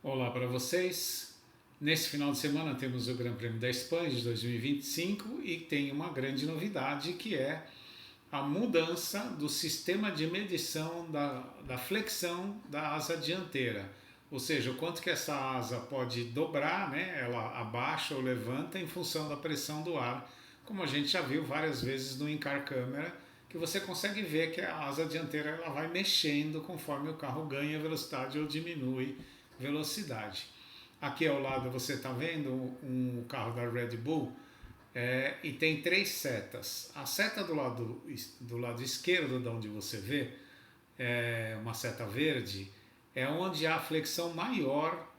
Olá para vocês. Nesse final de semana temos o Grande Prêmio da Espanha de 2025 e tem uma grande novidade que é a mudança do sistema de medição da flexão da asa dianteira. Ou seja, o quanto que essa asa pode dobrar, né? Ela abaixa ou levanta em função da pressão do ar, como a gente já viu várias vezes no in-car camera, que você consegue ver que a asa dianteira ela vai mexendo conforme o carro ganha velocidade ou diminui velocidade. Aqui ao lado você está vendo um carro da Red Bull e tem três setas. A seta do lado esquerdo, de onde você vê, uma seta verde, é onde há a flexão maior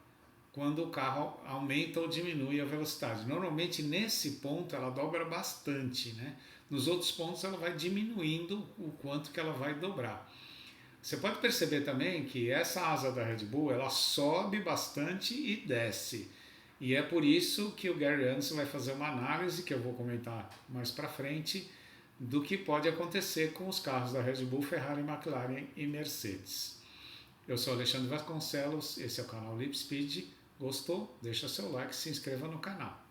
quando o carro aumenta ou diminui a velocidade. Normalmente nesse ponto ela dobra bastante, né? Nos outros pontos ela vai diminuindo o quanto que ela vai dobrar. Você pode perceber também que essa asa da Red Bull ela sobe bastante e desce. E é por isso que o Gary Anderson vai fazer uma análise, que eu vou comentar mais para frente, do que pode acontecer com os carros da Red Bull, Ferrari, McLaren e Mercedes. Eu sou Alexandre Vasconcelos, esse é o canal Lip Speed. Gostou? Deixa seu like e se inscreva no canal.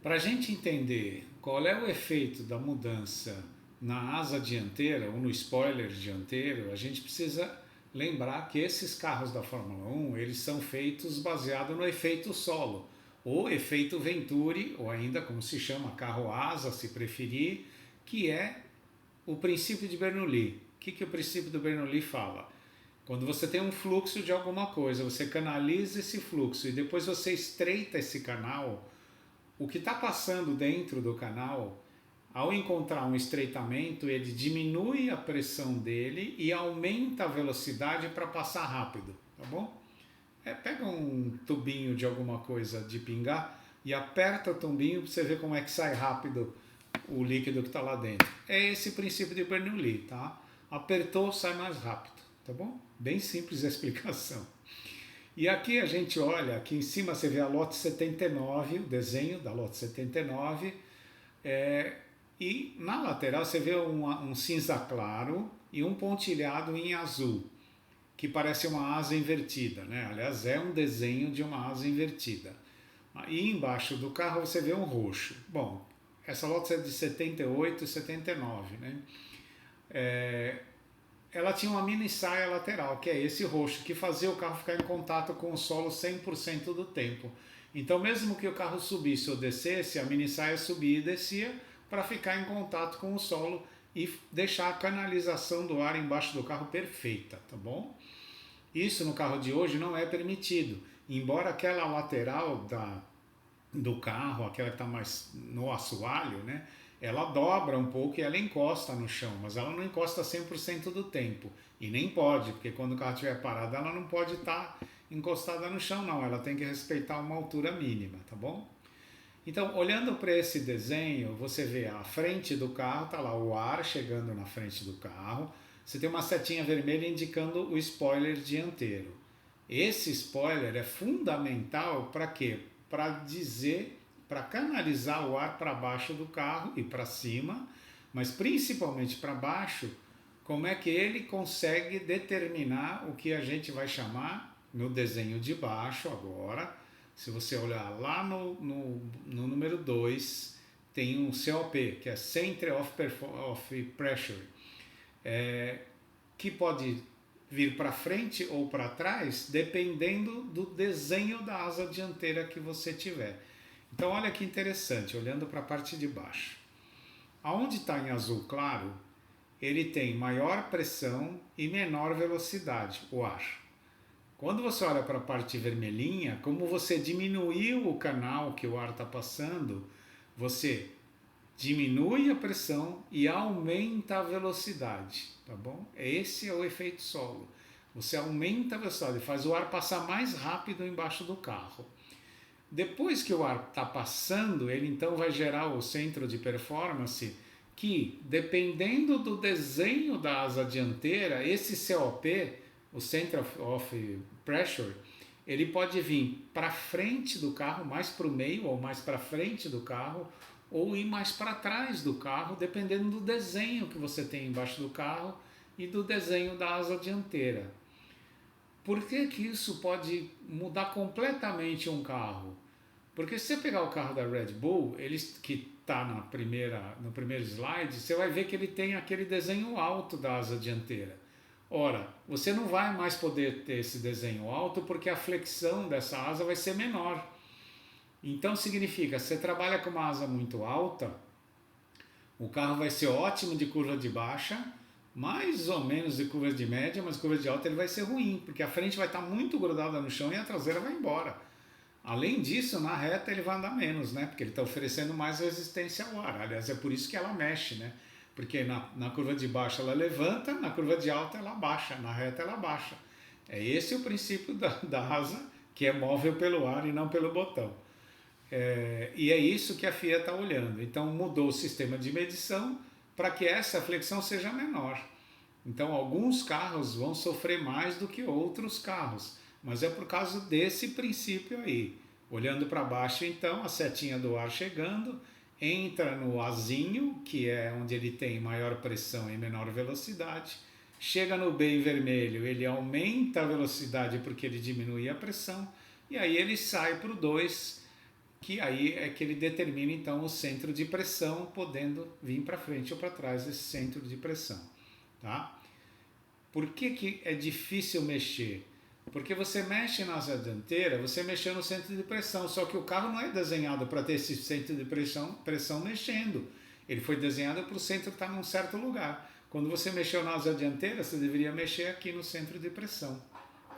Para a gente entender qual é o efeito da mudança na asa dianteira ou no spoiler dianteiro, a gente precisa lembrar que esses carros da Fórmula 1 eles são feitos baseado no efeito solo, ou efeito Venturi, ou ainda como se chama carro asa, se preferir, que é o princípio de Bernoulli. O que o princípio do Bernoulli fala? Quando você tem um fluxo de alguma coisa, você canaliza esse fluxo e depois você estreita esse canal, o que está passando dentro do canal, ao encontrar um estreitamento, ele diminui a pressão dele e aumenta a velocidade para passar rápido, tá bom? Pega um tubinho de alguma coisa de pingar e aperta o tubinho para você ver como é que sai rápido o líquido que está lá dentro. É esse princípio de Bernoulli, tá? Apertou, sai mais rápido, tá bom? Bem simples a explicação. E aqui a gente olha, aqui em cima você vê a Lote 79, o desenho da Lote 79, e na lateral você vê um cinza claro e um pontilhado em azul, que parece uma asa invertida, né? Aliás, é um desenho de uma asa invertida. E embaixo do carro você vê um roxo. Bom, essa Lotus é de 78 e 79, né? Ela tinha uma mini saia lateral, que é esse roxo, que fazia o carro ficar em contato com o solo 100% do tempo. Então, mesmo que o carro subisse ou descesse, a mini saia subia e descia para ficar em contato com o solo e deixar a canalização do ar embaixo do carro perfeita, tá bom? Isso no carro de hoje não é permitido, embora aquela lateral do carro, aquela que está mais no assoalho, né? Ela dobra um pouco e ela encosta no chão, mas ela não encosta 100% do tempo. E nem pode, porque quando o carro estiver parado, ela não pode estar encostada no chão, não. Ela tem que respeitar uma altura mínima, tá bom? Então, olhando para esse desenho, você vê a frente do carro, tá lá o ar chegando na frente do carro. Você tem uma setinha vermelha indicando o spoiler dianteiro. Esse spoiler é fundamental para quê? Para dizer, para canalizar o ar para baixo do carro e para cima, mas principalmente para baixo, como é que ele consegue determinar o que a gente vai chamar no desenho de baixo agora. Se você olhar lá no número 2, tem um COP, que é Center of Pressure, que pode vir para frente ou para trás, dependendo do desenho da asa dianteira que você tiver. Então olha que interessante, olhando para a parte de baixo. Aonde está em azul claro, ele tem maior pressão e menor velocidade, o ar. Quando você olha para a parte vermelhinha, como você diminuiu o canal que o ar está passando, você diminui a pressão e aumenta a velocidade, tá bom? Esse é o efeito solo. Você aumenta a velocidade, faz o ar passar mais rápido embaixo do carro. Depois que o ar está passando, ele então vai gerar o centro de performance que, dependendo do desenho da asa dianteira, esse COP, o Center of Pressure, ele pode vir para frente do carro, mais para o meio ou mais para frente do carro, ou ir mais para trás do carro, dependendo do desenho que você tem embaixo do carro e do desenho da asa dianteira. por que que isso pode mudar completamente um carro? Porque se você pegar o carro da Red Bull, que está no primeiro slide, você vai ver que ele tem aquele desenho alto da asa dianteira. Ora, você não vai mais poder ter esse desenho alto porque a flexão dessa asa vai ser menor. Então significa, se você trabalha com uma asa muito alta, o carro vai ser ótimo de curva de baixa, mais ou menos de curva de média, mas curva de alta ele vai ser ruim, porque a frente vai estar muito grudada no chão e a traseira vai embora. Além disso, na reta ele vai andar menos, né? Porque ele está oferecendo mais resistência ao ar. Aliás, é por isso que ela mexe, né? Porque na curva de baixo ela levanta, na curva de alta ela baixa, na reta ela baixa. É esse o princípio da asa, que é móvel pelo ar e não pelo botão. E é isso que a FIA está olhando. Então mudou o sistema de medição para que essa flexão seja menor. Então alguns carros vão sofrer mais do que outros carros, mas é por causa desse princípio aí. Olhando para baixo, então, a setinha do ar chegando, entra no azinho, que é onde ele tem maior pressão e menor velocidade, chega no B em vermelho, ele aumenta a velocidade porque ele diminui a pressão, e aí ele sai para o 2, que aí é que ele determina então o centro de pressão, podendo vir para frente ou para trás desse centro de pressão. Tá? Por que é difícil mexer? Porque você mexe na asa dianteira, você mexeu no centro de pressão, só que o carro não é desenhado para ter esse centro de pressão mexendo. Ele foi desenhado para o centro estar num certo lugar. Quando você mexeu na asa dianteira, você deveria mexer aqui no centro de pressão.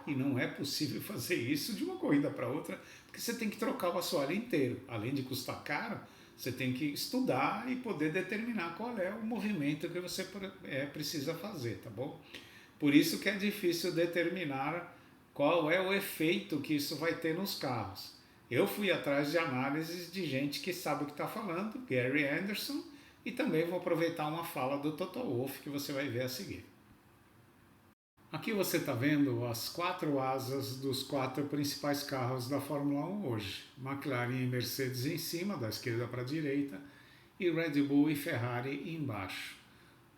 E não é possível fazer isso de uma corrida para outra, porque você tem que trocar o assoalho inteiro. Além de custar caro, você tem que estudar e poder determinar qual é o movimento que você precisa fazer, tá bom? Por isso que é difícil determinar qual é o efeito que isso vai ter nos carros. Eu fui atrás de análises de gente que sabe o que está falando, Gary Anderson, e também vou aproveitar uma fala do Toto Wolff que você vai ver a seguir. Aqui você está vendo as 4 asas dos 4 principais carros da Fórmula 1 hoje. McLaren e Mercedes em cima, da esquerda para a direita, e Red Bull e Ferrari embaixo.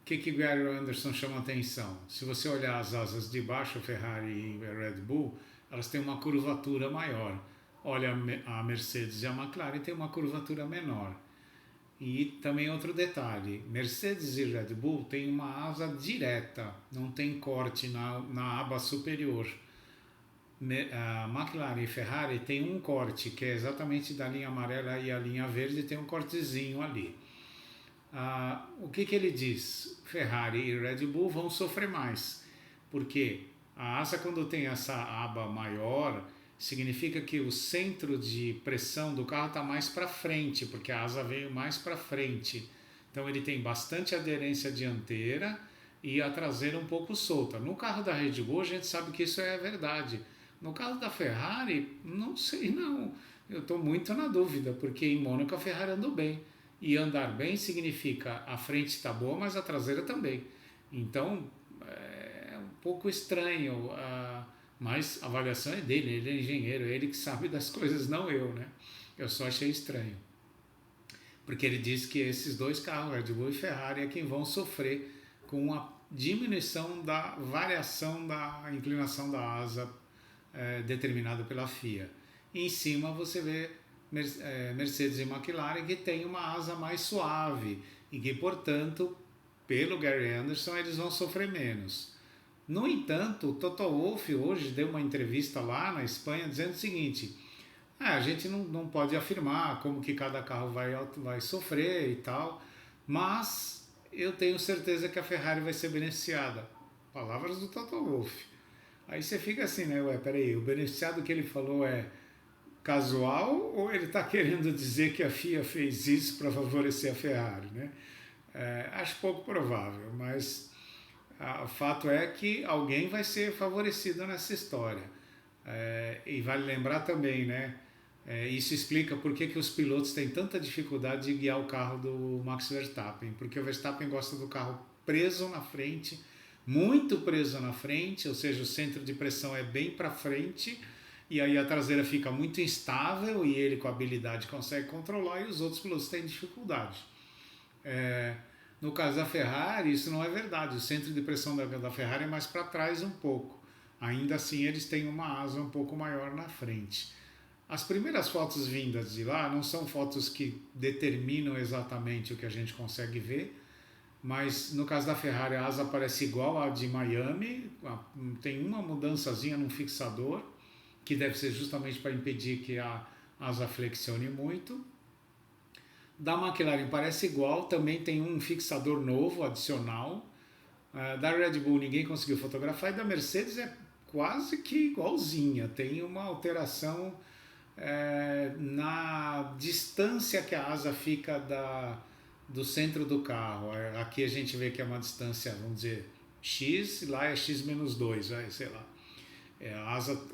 O que Gary Anderson chama atenção? Se você olhar as asas de baixo, Ferrari e Red Bull, elas têm uma curvatura maior. Olha a Mercedes e a McLaren tem uma curvatura menor. E também outro detalhe, Mercedes e Red Bull têm uma asa direta, não tem corte na aba superior. A McLaren e Ferrari tem um corte, que é exatamente da linha amarela e a linha verde, tem um cortezinho ali. O que ele diz? Ferrari e Red Bull vão sofrer mais, porque a asa, quando tem essa aba maior, significa que o centro de pressão do carro está mais para frente, porque a asa veio mais para frente. Então ele tem bastante aderência dianteira e a traseira um pouco solta. No carro da Red Bull a gente sabe que isso é verdade. No caso da Ferrari, não sei não. Eu estou muito na dúvida, porque em Mônaco a Ferrari andou bem. E andar bem significa a frente está boa, mas a traseira também. Então é um pouco estranho, mas a avaliação é dele, ele é engenheiro, ele que sabe das coisas, não eu, né? Eu só achei estranho. Porque ele diz que esses 2 carros, Red Bull e Ferrari, é quem vão sofrer com a diminuição da variação da inclinação da asa determinada pela FIA. E em cima você vê Mercedes e McLaren, que tem uma asa mais suave e que, portanto, pelo Gary Anderson, eles vão sofrer menos. No entanto, o Toto Wolff hoje deu uma entrevista lá na Espanha dizendo o seguinte: a gente não pode afirmar como que cada carro vai sofrer e tal, mas eu tenho certeza que a Ferrari vai ser beneficiada. Palavras do Toto Wolff. Aí você fica assim, né? Peraí, o beneficiado que ele falou é casual ou ele está querendo dizer que a FIA fez isso para favorecer a Ferrari, né? Acho pouco provável, mas o fato é que alguém vai ser favorecido nessa história. E vale lembrar também, né? Isso explica por que os pilotos têm tanta dificuldade de guiar o carro do Max Verstappen, porque o Verstappen gosta do carro preso na frente, muito preso na frente, ou seja, o centro de pressão é bem para frente, e aí a traseira fica muito instável e ele com habilidade consegue controlar e os outros pilotos têm dificuldade. No caso da Ferrari, isso não é verdade. O centro de pressão da Ferrari é mais para trás um pouco. Ainda assim, eles têm uma asa um pouco maior na frente. As primeiras fotos vindas de lá não são fotos que determinam exatamente o que a gente consegue ver, mas no caso da Ferrari a asa parece igual à de Miami, tem uma mudançazinha num fixador, que deve ser justamente para impedir que a asa flexione muito. Da McLaren parece igual, também tem um fixador novo, adicional. Da Red Bull ninguém conseguiu fotografar, e da Mercedes é quase que igualzinha, tem uma alteração na distância que a asa fica do centro do carro. Aqui a gente vê que é uma distância, vamos dizer, X, e lá é X-2, sei lá.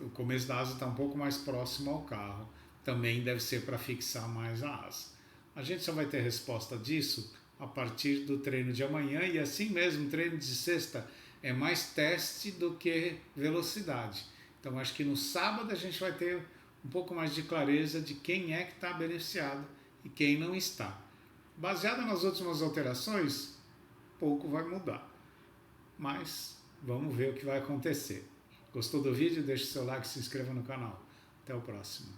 O começo da asa está um pouco mais próximo ao carro, também deve ser para fixar mais a asa. A gente só vai ter resposta disso a partir do treino de amanhã, e assim mesmo, o treino de sexta é mais teste do que velocidade. Então acho que no sábado a gente vai ter um pouco mais de clareza de quem é que está beneficiado e quem não está. Baseado nas últimas alterações, pouco vai mudar, mas vamos ver o que vai acontecer. Gostou do vídeo? Deixe seu like e se inscreva no canal. Até o próximo.